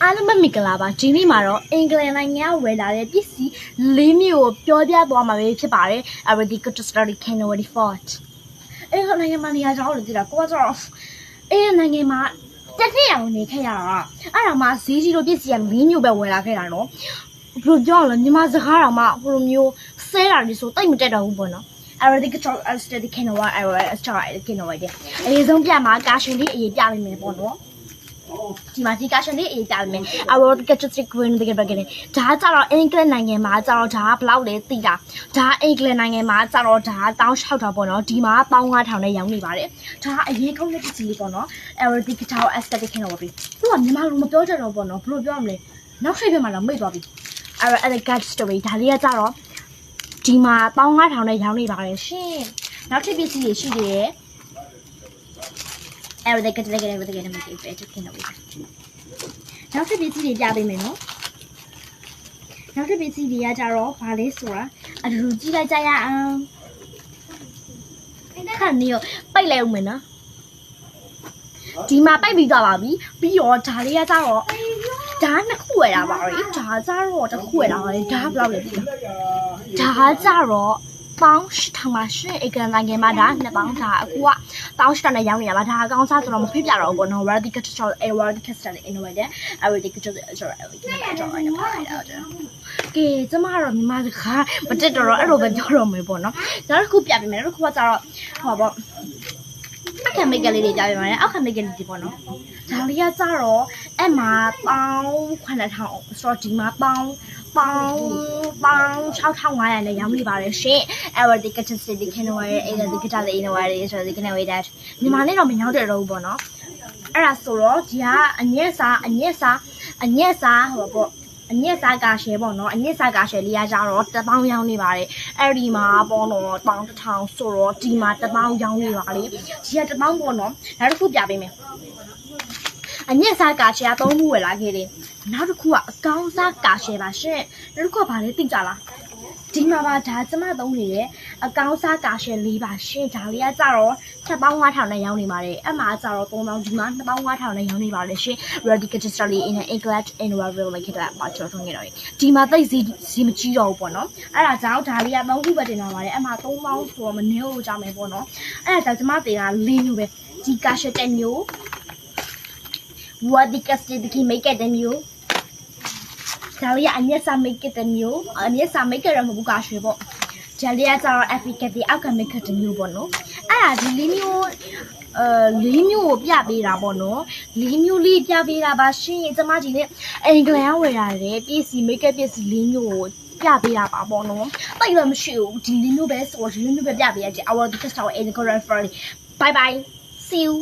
အားလုံးပဲမင်္ဂလာပါဒီနေ့မှာတော့အင်္ဂလန်နိုင်ငံကဝယ်လာတဲ့ပစ္စည်း၄မျိုးကိုပြောပြသွားမှာပဲဖြစ်ပါတယ် Already got to start January 4th အင်္ဂလန်နိုင်ငံမှာနေရာကြောင်းလို့သိတာကိုကကျတော့အင်္ဂလန်နိုင်ငံမှာတစ်နှစ်အောင်နေခဲ့ရတာအဲ့ဒါမှဈေးကြီးလို့ပစ္စည်းက၄မျိုးပဲဝယ်လာခဲ့တာနော်ဘယ်လိုပြောရလဲမြန်မာစကားတော်မှဟိုလိုမျိုးဆဲတာတွေဆိုတိတ်မတက်တော့ဘူးပေါ့နော်Already got to start January I start January အရေးဆုံးပြမှာကာရှင်လေးအရေးပြလိုက်မယ်ပေါ့နော်ဒီမှာဒီကာရှင်လေးအေးပြမယ်။ Already get to stick green တကယ်ပဲဒါကြတော့အင်္ဂလန်နိုင်ငံမှာကြတော့ဒါကဘလောက်လဲသိတာ။ဒါအင်္ဂလန်နိုင်ငံမှာကြတော့ဒါ1600ပေါ့နော်။ဒီမှာ15000နဲ့ရောင်းနေပါတယ်။ဒါအရေးကောင်းတဲ့ပစ္စည်းလေးပေါ့နော်။ Already get to aesthetic နဲ့ပေါ့ပြီ။သူကမြန်မာလိုမပြောကြတော့ပေါ့နော်။ဘယ်လိုပြောရမလဲ။နောက်ဆက်ပြမှာတော့မိတ်သွားပြီ။ Already get story ဒါလေးကကြတော့ဒီမှာ15000နဲ့ရောင်းနေပါတယ်ရှင်။နောက်ထပ်ပစ္စည်းတွေရှိသေးတယ်။ Everything get make it better can we နောက်တစ်ပစ္စည်းတွေပြပေးမယ်နော်နောက်တစ်ပစ္စည်းတွေကကြတော့ဗာလဲဆိုတာအတူကြည့်လိုက်ကြရအောင်ခဏနေပိတ်လိုက်ဦးမယ်နော်ဒီမှာပိတ်ပြီးသွားပါပြီပြီးတော့ဒါလေးကကြတော့ဒါနှစ်ခုဝယ်တာပါလေဒါကြတော့တစ်ခုဝယ်တာပါလေဒါဘယ်လောက်လဲဒါကြတော့ပေါင်း1000ပါရှင်အကန့်နိုင်ငံမှာဒါ2ပေါင်းဒါအခုက1000နဲ့ရောင်းနေရပါဒါအကောင်းစားဆိုတော့မဖြစ်ပြတော့ဘူးပေါ့နော် Ready cut short Ready cut stand in way တဲ့ Ready cut short ကဲကျမကတော့မြန်မာစကားမတက်တော့အဲ့လိုပဲပြောတော့မယ်ပေါ့နော်နောက်တစ်ခုပြပေးမယ်နောက်တစ်ခုကကျတော့ဟောပေါ့အခက်မိတ်ကလေးတွေကြားပြပါမယ်အခက်မိတ်ကလေးတွေပေါ့နော်ဒါလေးကကြတော့အဲ့မှာ19000 sorry ဒီမှာပေါင်း6500နဲ့ရောင်းနေပါတယ်ရှင်အဲ့တော့ဒီကချက်စစ်ဒီခင်းဝဲအဲ့ဒါဒီကတာလေးနေဝဲလေးဆိုတော့ဒီကနေဝဲတဲ့မြန်မာနဲ့တော့မရောက်တဲ့တော့ဘူးပေါ့နော်အဲ့ဒါဆိုတော့ဒီကအညက်စားဟိုပေါ့အညက်စားကာရှယ်ပေါ့နော်အညက်စားကာရှယ်လေးရကြတော့1000ရောင်းနေပါတယ်အဲ့ဒီမှာပေါ့နော်1000ဆိုတော့ဒီမှာ1000ရောင်းနေပါလေဒီက1000ပေါ့နော်နောက်တစ်ခုပြပေးမယ်အညက်စားကာရှယ်က3ခုဝယ်လာခဲ့တယ်နောက်တစ်ခုကအကောင်းစားကာရှယ်ပါရှင်နောက်တစ်ခုကဘာလဲသိကြလားဒီမှာပါဒါကျမသုံးနေတယ်အကောင်းစားကာရှယ်၄ပါရှင်ဒါလေးကကြတော့7500နဲ့ရောင်းနေပါတယ်အမှကြတော့3000ဒီမှာ2500နဲ့ရောင်းနေပါတယ်ရှင် Ready get started in English in Real like that ပါချောထုံးနေတော့ဒီမှာသိစီမကြီးတော့ဘူးပေါ့နော်အဲ့ဒါကြောင့်ဒါလေးက3ခုပဲတင်လာပါတယ်အမှ3000ဆိုတော့မနည်းလို့ကြမယ်ပေါ့နော်အဲ့ဒါကျမတင်တာ၄မျိုးပဲဒီကာရှယ်10မျိုးWhat the custard the make it the new ဒါလေးကအညက်စာ make it the new အညက်စာ make it ရမဘူးကာရွှေပေါ့ဒါလေးကကျတော့ efficacy အောက်က make it the new ပေါ့နော်အဲ့ဒါဒီ၄မျိုးကိုပြပေးတာပေါ့နော်၄မျိုးလေးပြပေးတာပါရှင်ကျမကြီးနဲ့အင်္ဂလန်ကဝယ်ရတယ်ပစ္စည်း make it ပစ္စည်း၄မျိုးကိုပြပေးတာပါပေါ့နော်တိတ်လည်းမရှိဘူးဒီ၄မျိုးပဲဆိုဒီ၄မျိုးပဲပြပေးရကြ our test our in the correct bye bye see you